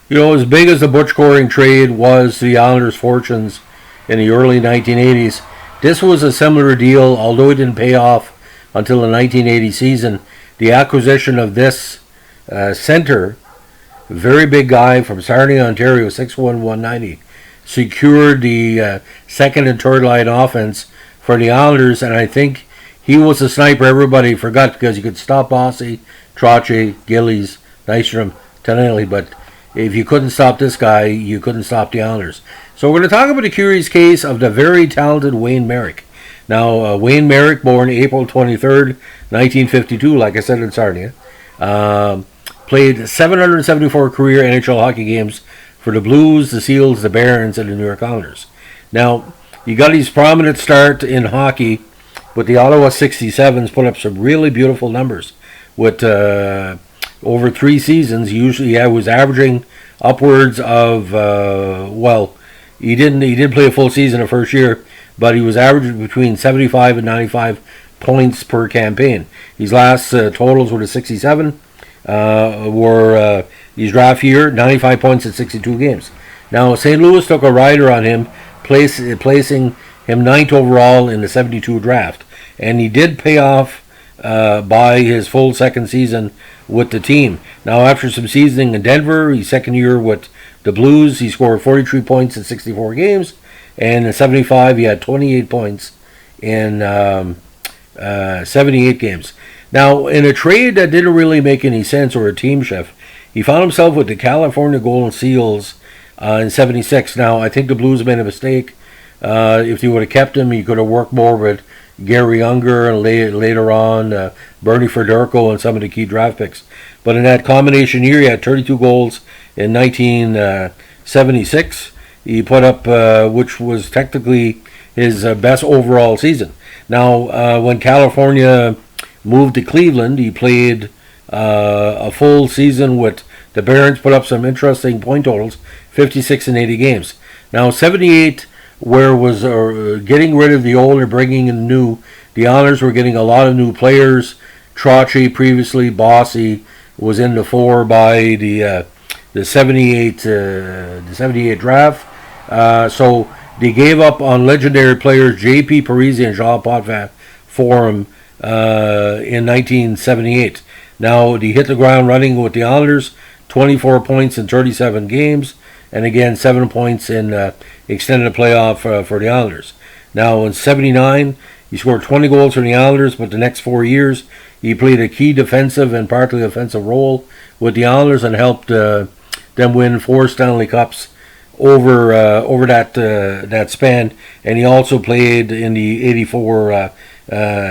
As big as the Butch Goring trade was to the Islanders' fortunes in the early 1980s, this was a similar deal, although it didn't pay off until the 1980 season. The acquisition of this center, very big guy from Sarnia, Ontario, 6'1", 190, secured the second and third line offense for the Islanders, and I think he was the sniper everybody forgot because you could stop Bossy, Trottier, Gillies, Nystrom, Tonelli, but if you couldn't stop this guy, you couldn't stop the Islanders. So we're going to talk about the curious case of the very talented Wayne Merrick. Now, Wayne Merrick, born April 23rd, 1952, like I said, in Sarnia, played 774 career NHL hockey games for the Blues, the Seals, the Barons, and the New York Islanders. Now, he got his prominent start in hockey with the Ottawa 67s, put up some really beautiful numbers with over 3 seasons. Usually, he was averaging upwards of he didn't play a full season the first year, but he was averaging between 75 and 95 points per campaign. His last totals were the 67 were his draft year, 95 points in 62 games. Now, St. Louis took a rider on him, placing him 9th overall in the 72 draft, and he did pay off by his full second season with the team. Now, after some seasoning in Denver, his second year with the Blues, he scored 43 points in 64 games, and in 75 he had 28 points in 78 games. Now, in a trade that didn't really make any sense, or a team shift, he found himself with the California Golden Seals in 76. Now, I think the Blues made a mistake. If they would have kept him, he could have worked more with Gary Unger and later on Bernie Federico and some of the key draft picks. But in that combination year, he had 32 goals in 1976. He put up, which was technically his best overall season. Now, when California moved to Cleveland, he played a full season with the Barons, put up some interesting point totals, 56 and 80 games. Now, 78, where was getting rid of the old and bringing in new. The Islanders were getting a lot of new players. Trottier, previously Bossy, was in the 4 by the 78 draft. So they gave up on legendary players J.P. Parisi and Jean Potvin for him in 1978. Now, he hit the ground running with the Islanders, 24 points in 37 games, and again 7 points in extended playoff for the Islanders. Now, in 79, he scored 20 goals for the Islanders, but the next 4 years he played a key defensive and partly offensive role with the Islanders and helped them win 4 Stanley Cups over that span. And he also played in the 84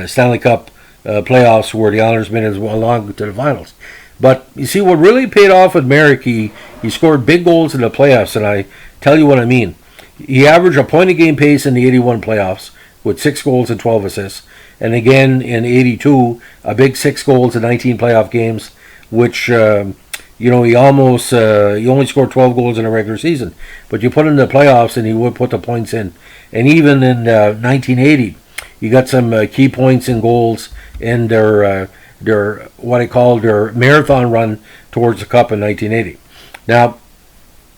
Stanley Cup playoffs, where the Islanders made it along to the finals. But you see, what really paid off with Merrick, he scored big goals in the playoffs, and I tell you what I mean. He averaged a point a game pace in the 81 playoffs with 6 goals and 12 assists, and again in 82, a big 6 goals in 19 playoff games, which he only scored 12 goals in a regular season, but you put him in the playoffs and he would put the points in. And even in 1980, he got some key points and goals in their what I call their marathon run towards the Cup in 1980. Now,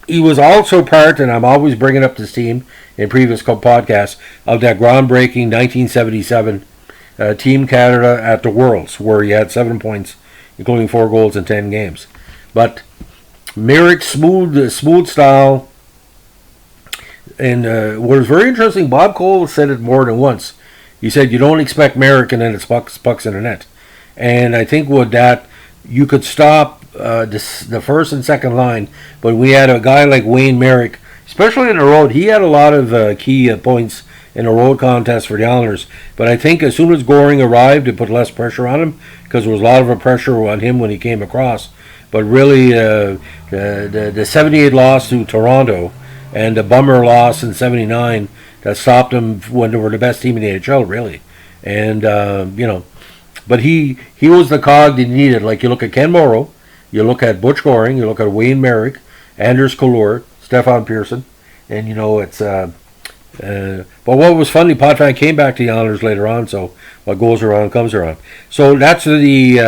he was also part, and I'm always bringing up this team in previous podcasts, of that groundbreaking 1977 Team Canada at the Worlds, where he had 7 points, including 4 goals in 10 games. But Merrick's smooth style, and what was very interesting, Bob Cole said it more than once. He said, you don't expect Merrick, and then it's pucks in the net. And I think with that, you could stop the first and second line, but we had a guy like Wayne Merrick, especially in the road. He had a lot of key points in the road contest for the Islanders. But I think as soon as Goring arrived, it put less pressure on him, because there was a lot of pressure on him when he came across. But really, the 78 loss to Toronto and the bummer loss in 79 that stopped them when they were the best team in the NHL, really. And, but he was the cog they needed. Like, you look at Ken Morrow, you look at Butch Goring, you look at Wayne Merrick, Anders Kallur, Stefan Pearson, and, it's... but what was funny, Potvin came back to the Islanders later on, so what goes around comes around. So that's the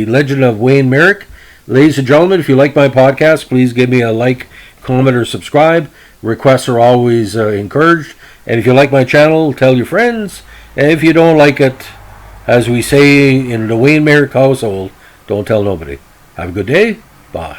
legend of Wayne Merrick. Ladies and gentlemen, if you like my podcast, please give me a like, comment, or subscribe. Requests are always encouraged. And if you like my channel, tell your friends. And if you don't like it, as we say in the Wayne Merrick household, don't tell nobody. Have a good day. Bye.